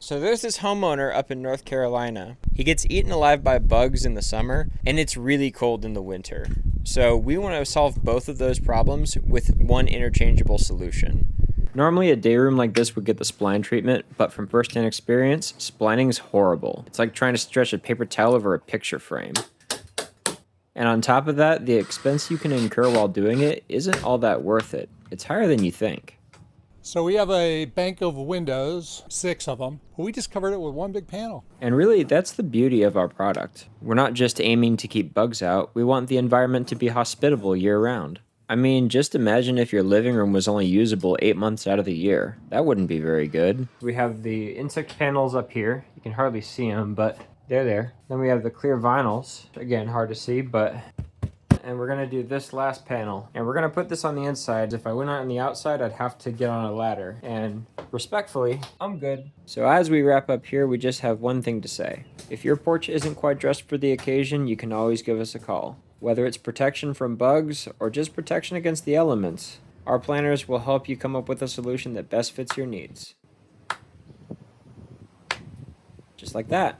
So there's this homeowner up in North Carolina. He gets eaten alive by bugs in the summer, and it's really cold in the winter. So we want to solve both of those problems with one interchangeable solution. Normally a day room like this would get the spline treatment, but from first-hand experience, splining is horrible. It's like trying to stretch a paper towel over a picture frame. And on top of that, the expense you can incur while doing it isn't all that worth it. It's higher than you think. So we have a bank of windows, 6 of them. We just covered it with one big panel. And really, that's the beauty of our product. We're not just aiming to keep bugs out, we want the environment to be hospitable year-round. I mean, just imagine if your living room was only usable 8 months out of the year. That wouldn't be very good. We have the insect panels up here. You can hardly see them, but they're there. Then we have the clear vinyls. Again, hard to see, but... And we're gonna do this last panel. And we're gonna put this on the inside. If I went on the outside, I'd have to get on a ladder. And respectfully, I'm good. So as we wrap up here, we just have one thing to say. If your porch isn't quite dressed for the occasion, you can always give us a call. Whether it's protection from bugs or just protection against the elements, our planners will help you come up with a solution that best fits your needs. Just like that.